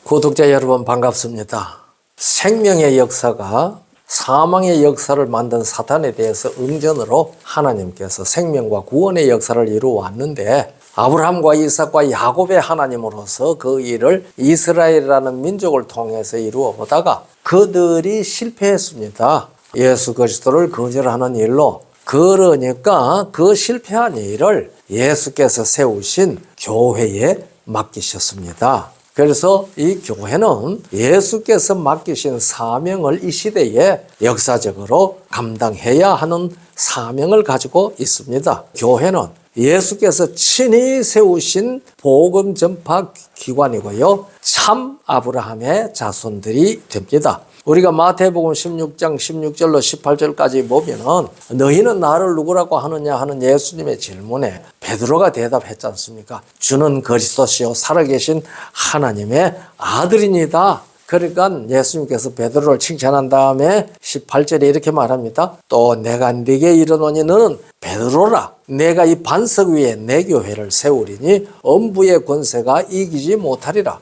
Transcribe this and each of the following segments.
구독자 여러분 반갑습니다. 생명의 역사가 사망의 역사를 만든 사탄에 대해서 응전으로 하나님께서 생명과 구원의 역사를 이루어왔는데 아브라함과 이삭과 야곱의 하나님으로서 그 일을 이스라엘이라는 민족을 통해서 이루어 보다가 그들이 실패했습니다. 예수 그리스도를 거절하는 일로. 그러니까 그 실패한 일을 예수께서 세우신 교회에 맡기셨습니다. 그래서 이 교회는 예수께서 맡기신 사명을 이 시대에 역사적으로 감당해야 하는 사명을 가지고 있습니다. 교회는 예수께서 친히 세우신 복음 전파 기관이고요. 참 아브라함의 자손들이 됩니다. 우리가 마태복음 16장 16절로 18절까지 보면은 너희는 나를 누구라고 하느냐 하는 예수님의 질문에 베드로가 대답했지 않습니까? 주는 그리스도시요 살아계신 하나님의 아들이니다. 그러니까 예수님께서 베드로를 칭찬한 다음에 18절에 이렇게 말합니다. 또 내가 네게 이르노니 너는 베드로라. 내가 이 반석 위에 내 교회를 세우리니 엄부의 권세가 이기지 못하리라.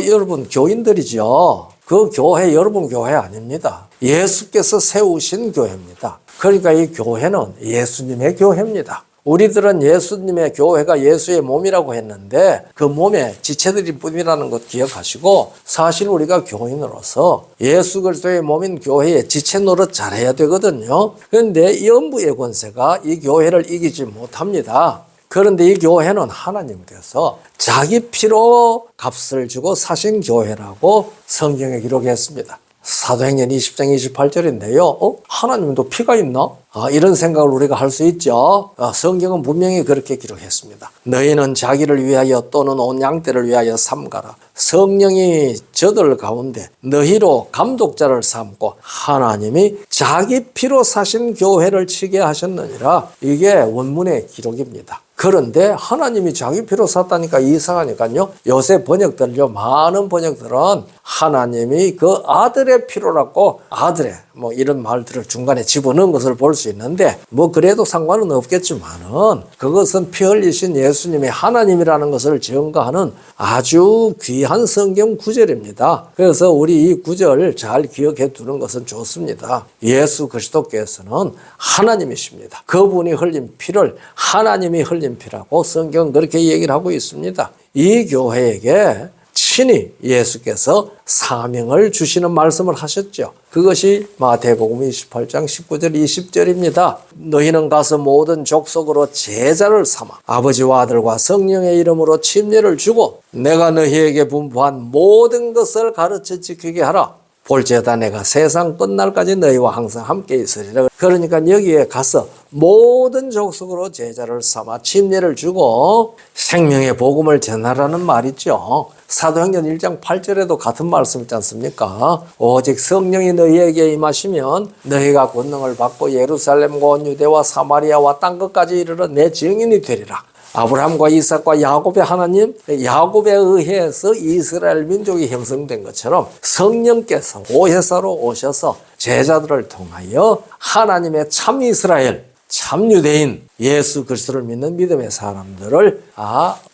여러분 교인들이죠. 그 교회 여러분 교회 아닙니다. 예수께서 세우신 교회입니다. 그러니까 이 교회는 예수님의 교회입니다. 우리들은 예수님의 교회가 예수의 몸이라고 했는데 그 몸에 지체들이 뿐이라는 것 기억하시고 사실 우리가 교인으로서 예수 그리스도의 몸인 교회의 지체 노릇 잘해야 되거든요. 그런데 이 엄부의 권세가 이 교회를 이기지 못합니다. 그런데 이 교회는 하나님께서 자기 피로 값을 주고 사신 교회라고 성경에 기록했습니다. 사도행전 20장 28절인데요. 하나님도 피가 있나? 이런 생각을 우리가 할 수 있죠. 성경은 분명히 그렇게 기록했습니다. 너희는 자기를 위하여 또는 온 양떼를 위하여 삼가라. 성령이 저들 가운데 너희로 감독자를 삼고 하나님이 자기 피로 사신 교회를 치게 하셨느니라. 이게 원문의 기록입니다. 그런데 하나님이 자기 피로 샀다니까 이상하니까요. 요새 번역들요. 많은 번역들은 하나님이 그 아들의 피로라고 아들의 이런 말들을 중간에 집어넣은 것을 볼 수 있는데 그래도 상관은 없겠지만은 그것은 피 흘리신 예수님이 하나님이라는 것을 증거하는 아주 귀한 성경 구절입니다. 그래서 우리 이 구절을 잘 기억해 두는 것은 좋습니다. 예수 그리스도께서는 하나님이십니다. 그분이 흘린 피를 하나님이 흘린 피라고 성경은 그렇게 얘기를 하고 있습니다. 이 교회에게 친히 예수께서 사명을 주시는 말씀을 하셨죠. 그것이 마태복음 28장 19절 20절입니다. 너희는 가서 모든 족속으로 제자를 삼아 아버지와 아들과 성령의 이름으로 침례를 주고 내가 너희에게 분부한 모든 것을 가르쳐 지키게 하라. 볼지어다 내가 세상 끝날까지 너희와 항상 함께 있으리라. 그러니까 여기에 가서 모든 족속으로 제자를 삼아 침례를 주고 생명의 복음을 전하라는 말이죠. 사도행전 1장 8절에도 같은 말씀 있지 않습니까? 오직 성령이 너희에게 임하시면 너희가 권능을 받고 예루살렘과 온 유대와 사마리아와 땅끝까지 이르러 내 증인이 되리라. 아브라함과 이삭과 야곱의 하나님, 야곱에 의해서 이스라엘 민족이 형성된 것처럼 성령께서 보혜사로 오셔서 제자들을 통하여 하나님의 참 이스라엘, 참 유대인, 예수 그리스도를 믿는 믿음의 사람들을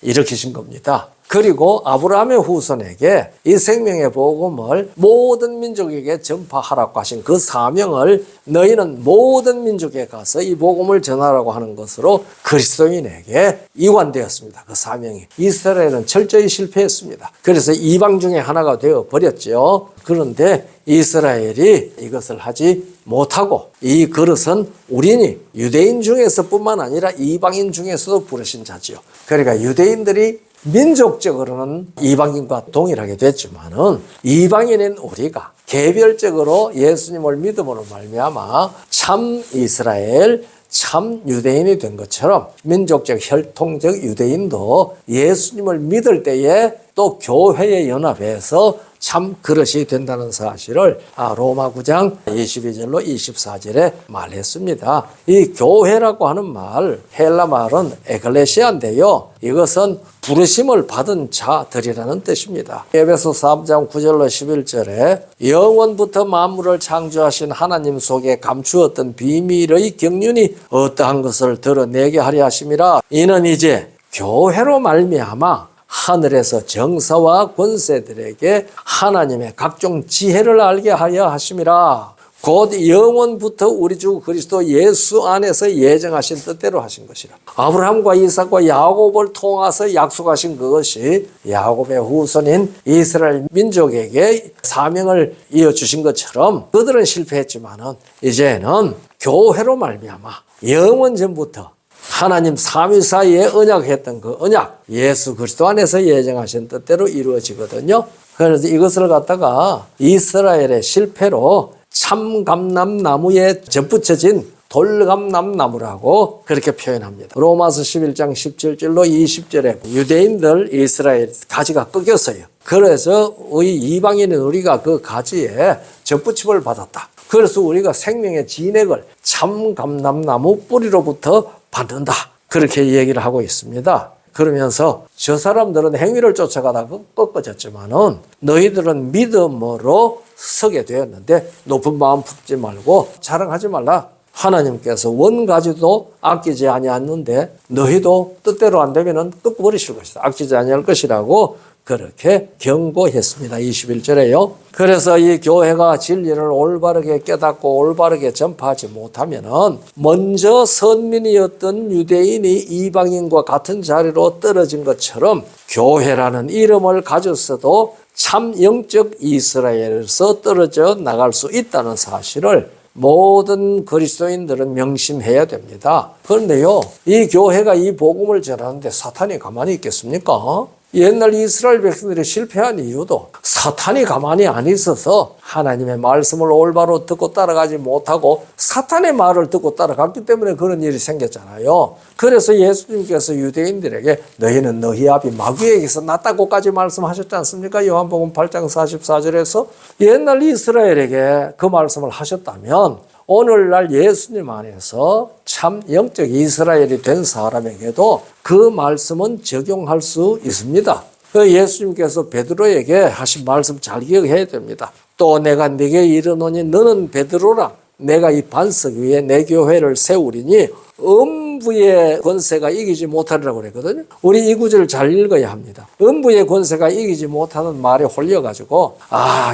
일으키신 겁니다. 그리고 아브라함의 후손에게 이 생명의 복음을 모든 민족에게 전파하라고 하신 그 사명을 너희는 모든 민족에 가서 이 복음을 전하라고 하는 것으로 그리스도인에게 이관되었습니다. 그 사명이. 이스라엘은 철저히 실패했습니다. 그래서 이방 중에 하나가 되어 버렸죠. 그런데 이스라엘이 이것을 하지 못하고 이 그릇은 우리니 유대인 중에서뿐만 아니라 이방인 중에서도 부르신 자지요. 그러니까 유대인들이 민족적으로는 이방인과 동일하게 됐지만은 이방인인 우리가 개별적으로 예수님을 믿음으로 말미암아 참 이스라엘, 참 유대인이 된 것처럼 민족적 혈통적 유대인도 예수님을 믿을 때에 또 교회에 연합해서 참 그릇이 된다는 사실을 로마 9장 22절로 24절에 말했습니다. 이 교회라고 하는 말, 헬라 말은 에클레시아인데요. 이것은 부르심을 받은 자들이라는 뜻입니다. 에베소 3장 9절로 11절에 영원부터 만물을 창조하신 하나님 속에 감추었던 비밀의 경륜이 어떠한 것을 드러내게 하려 하심이라. 이는 이제 교회로 말미암아 하늘에서 정사와 권세들에게 하나님의 각종 지혜를 알게 하여 하심이라. 곧 영원부터 우리 주 그리스도 예수 안에서 예정하신 뜻대로 하신 것이라. 아브라함과 이삭과 야곱을 통해서 약속하신 그것이 야곱의 후손인 이스라엘 민족에게 사명을 이어주신 것처럼 그들은 실패했지만은 이제는 교회로 말미암아 영원 전부터 하나님 삼위 사이에 언약했던 그 언약, 예수 그리스도 안에서 예정하신 뜻대로 이루어지거든요. 그래서 이것을 갖다가 이스라엘의 실패로 참감람나무에 접붙여진 돌감람나무라고 그렇게 표현합니다. 로마서 11장 17절로 20절에 유대인들 이스라엘 가지가 꺾였어요. 그래서 우리 이방인은 우리가 그 가지에 접붙임을 받았다. 그래서 우리가 생명의 진액을 참감람나무 뿌리로부터 받는다. 그렇게 얘기를 하고 있습니다. 그러면서 저 사람들은 행위를 쫓아가다가 꺾어졌지만은 너희들은 믿음으로 서게 되었는데 높은 마음 품지 말고 자랑하지 말라. 하나님께서 원가지도 아끼지 아니하는데 너희도 뜻대로 안 되면은 꺾어버리실 것이다. 아끼지 아니할 것이라고 그렇게 경고했습니다. 21절에요. 그래서 이 교회가 진리를 올바르게 깨닫고 올바르게 전파하지 못하면은 먼저 선민이었던 유대인이 이방인과 같은 자리로 떨어진 것처럼 교회라는 이름을 가졌어도 참 영적 이스라엘에서 떨어져 나갈 수 있다는 사실을 모든 그리스도인들은 명심해야 됩니다. 그런데요, 이 교회가 이 복음을 전하는데 사탄이 가만히 있겠습니까? 옛날 이스라엘 백성들이 실패한 이유도 사탄이 가만히 안 있어서 하나님의 말씀을 올바로 듣고 따라가지 못하고 사탄의 말을 듣고 따라갔기 때문에 그런 일이 생겼잖아요. 그래서 예수님께서 유대인들에게 너희는 너희 아비 마귀에게서 났다고까지 말씀하셨지 않습니까? 요한복음 8장 44절에서 옛날 이스라엘에게 그 말씀을 하셨다면 오늘날 예수님 안에서 참 영적 이스라엘이 된 사람에게도 그 말씀은 적용할 수 있습니다. 그 예수님께서 베드로에게 하신 말씀 잘 기억해야 됩니다. 또 내가 네게 이르노니 너는 베드로라. 내가 이 반석 위에 내 교회를 세우리니 음부의 권세가 이기지 못하리라고 그랬거든요. 우리 이 구절을 잘 읽어야 합니다. 음부의 권세가 이기지 못하는 말에 홀려가지고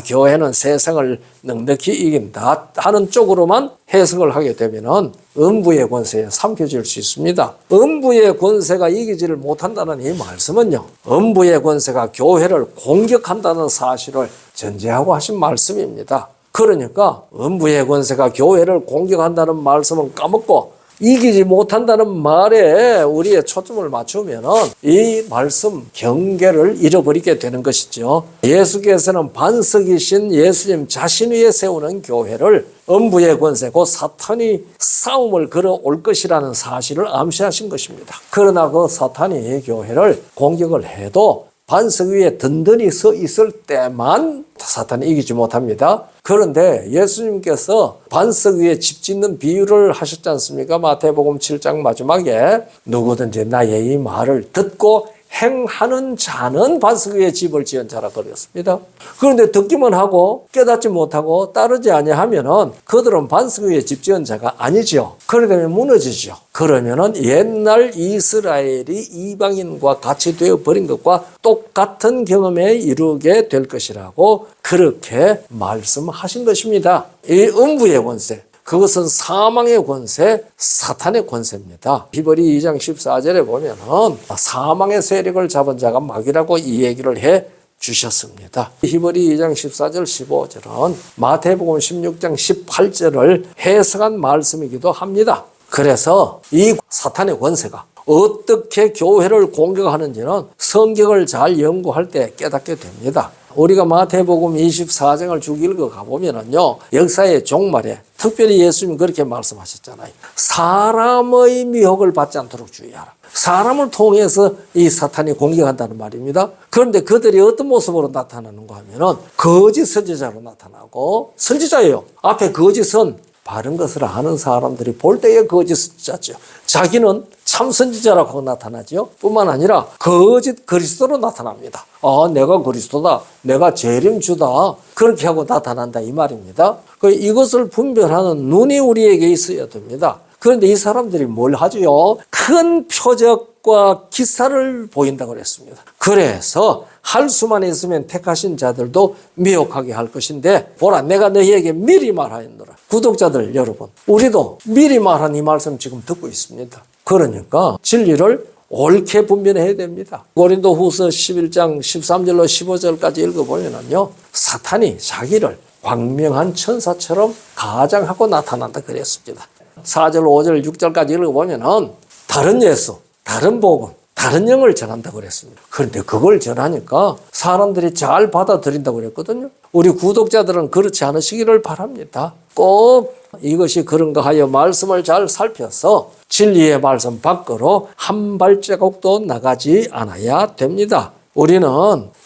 교회는 세상을 넉넉히 이긴다 하는 쪽으로만 해석을 하게 되면은 음부의 권세에 삼켜질 수 있습니다. 음부의 권세가 이기지를 못한다는 이 말씀은요, 음부의 권세가 교회를 공격한다는 사실을 전제하고 하신 말씀입니다. 그러니까 음부의 권세가 교회를 공격한다는 말씀은 까먹고 이기지 못한다는 말에 우리의 초점을 맞추면 이 말씀 경계를 잃어버리게 되는 것이죠. 예수께서는 반석이신 예수님 자신 위에 세우는 교회를 음부의 권세, 곧 사탄이 싸움을 걸어올 것이라는 사실을 암시하신 것입니다. 그러나 그 사탄이 교회를 공격을 해도 반석 위에 든든히 서 있을 때만 사탄이 이기지 못합니다. 그런데 예수님께서 반석 위에 집 짓는 비유를 하셨지 않습니까? 마태복음 7장 마지막에 누구든지 나의 이 말을 듣고 행하는 자는 반석 위에 집을 지은 자라 그랬습니다. 그런데 듣기만 하고 깨닫지 못하고 따르지 아니하면은 그들은 반석 위에 집 지은 자가 아니죠. 그러게 되면 무너지죠. 그러면은 옛날 이스라엘이 이방인과 같이 되어 버린 것과 똑같은 경험에 이르게 될 것이라고 그렇게 말씀하신 것입니다. 이 음부의 권세, 그것은 사망의 권세, 사탄의 권세입니다. 히브리 2장 14절에 보면은 사망의 세력을 잡은 자가 마귀라고 이 얘기를 해 주셨습니다. 히브리 2장 14절 15절은 마태복음 16장 18절을 해석한 말씀이기도 합니다. 그래서 이 사탄의 권세가 어떻게 교회를 공격하는지는 성경을 잘 연구할 때 깨닫게 됩니다. 우리가 마태복음 24장을 쭉 읽어가 보면은요, 역사의 종말에 특별히 예수님이 그렇게 말씀하셨잖아요. 사람의 미혹을 받지 않도록 주의하라. 사람을 통해서 이 사탄이 공격한다는 말입니다. 그런데 그들이 어떤 모습으로 나타나는가 하면은 거짓 선지자로 나타나고, 선지자예요. 앞에 거짓은 바른 것을 아는 사람들이 볼 때에 거짓 선지자죠. 자기는 참 선지자라고 나타나죠. 뿐만 아니라 거짓 그리스도로 나타납니다. 내가 그리스도다. 내가 재림주다. 그렇게 하고 나타난다 이 말입니다. 이것을 분별하는 눈이 우리에게 있어야 됩니다. 그런데 이 사람들이 뭘 하지요? 큰 표적 능력과 기사를 보인다고 그랬습니다. 그래서 할 수만 있으면 택하신 자들도 미혹하게 할 것인데 보라 내가 너희에게 미리 말하였노라. 구독자들 여러분, 우리도 미리 말한 이 말씀 지금 듣고 있습니다. 그러니까 진리를 옳게 분별해야 됩니다. 고린도후서 11장 13절로 15절까지 읽어보면요, 사탄이 자기를 광명한 천사처럼 가장하고 나타난다 그랬습니다. 4절, 5절, 6절까지 읽어보면은 다른 예수, 다른 복음, 다른 영을 전한다고 그랬습니다. 그런데 그걸 전하니까 사람들이 잘 받아들인다고 그랬거든요. 우리 구독자들은 그렇지 않으시기를 바랍니다. 꼭 이것이 그런가 하여 말씀을 잘 살펴서 진리의 말씀 밖으로 한 발자국도 나가지 않아야 됩니다. 우리는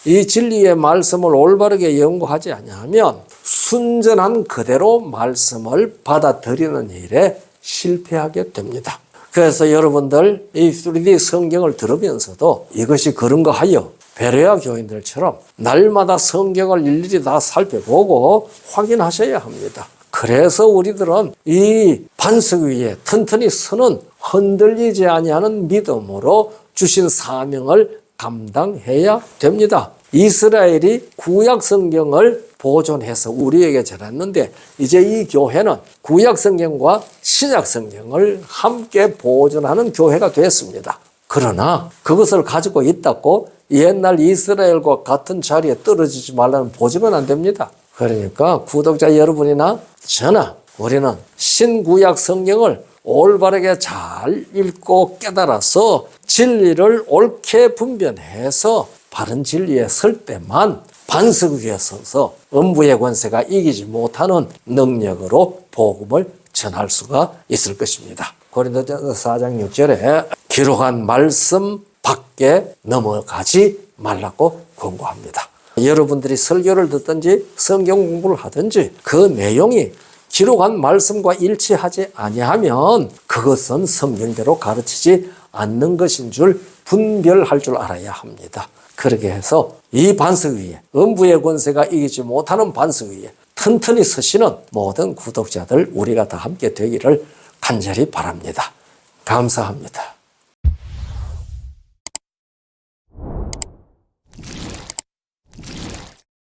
이 진리의 말씀을 올바르게 연구하지 아니하면 순전한 그대로 말씀을 받아들이는 일에 실패하게 됩니다. 그래서 여러분들 이 3D 성경을 들으면서도 이것이 그런가 하여 베레아 교인들처럼 날마다 성경을 일일이 다 살펴보고 확인하셔야 합니다. 그래서 우리들은 이 반석 위에 튼튼히 서는 흔들리지 아니하는 믿음으로 주신 사명을 감당해야 됩니다. 이스라엘이 구약 성경을 보존해서 우리에게 전했는데 이제 이 교회는 구약 성경과 신약 성경을 함께 보존하는 교회가 됐습니다. 그러나 그것을 가지고 있다고 옛날 이스라엘과 같은 자리에 떨어지지 말라는 보증은 안 됩니다. 그러니까 구독자 여러분이나 저나 우리는 신구약 성경을 올바르게 잘 읽고 깨달아서 진리를 옳게 분별해서 바른 진리에 설 때만 반석 위에 서서 음부의 권세가 이기지 못하는 능력으로 복음을 전할 수가 있을 것입니다. 고린도전서 4장 6절에 기록한 말씀 밖에 넘어가지 말라고 권고합니다. 여러분들이 설교를 듣든지 성경 공부를 하든지 그 내용이 기록한 말씀과 일치하지 아니하면 그것은 성경대로 가르치지 않는 것인 줄 분별할 줄 알아야 합니다. 그렇게 해서 이 반석 위에 음부의 권세가 이기지 못하는 반석 위에 튼튼히 서시는 모든 구독자들 우리가 다 함께 되기를 간절히 바랍니다. 감사합니다.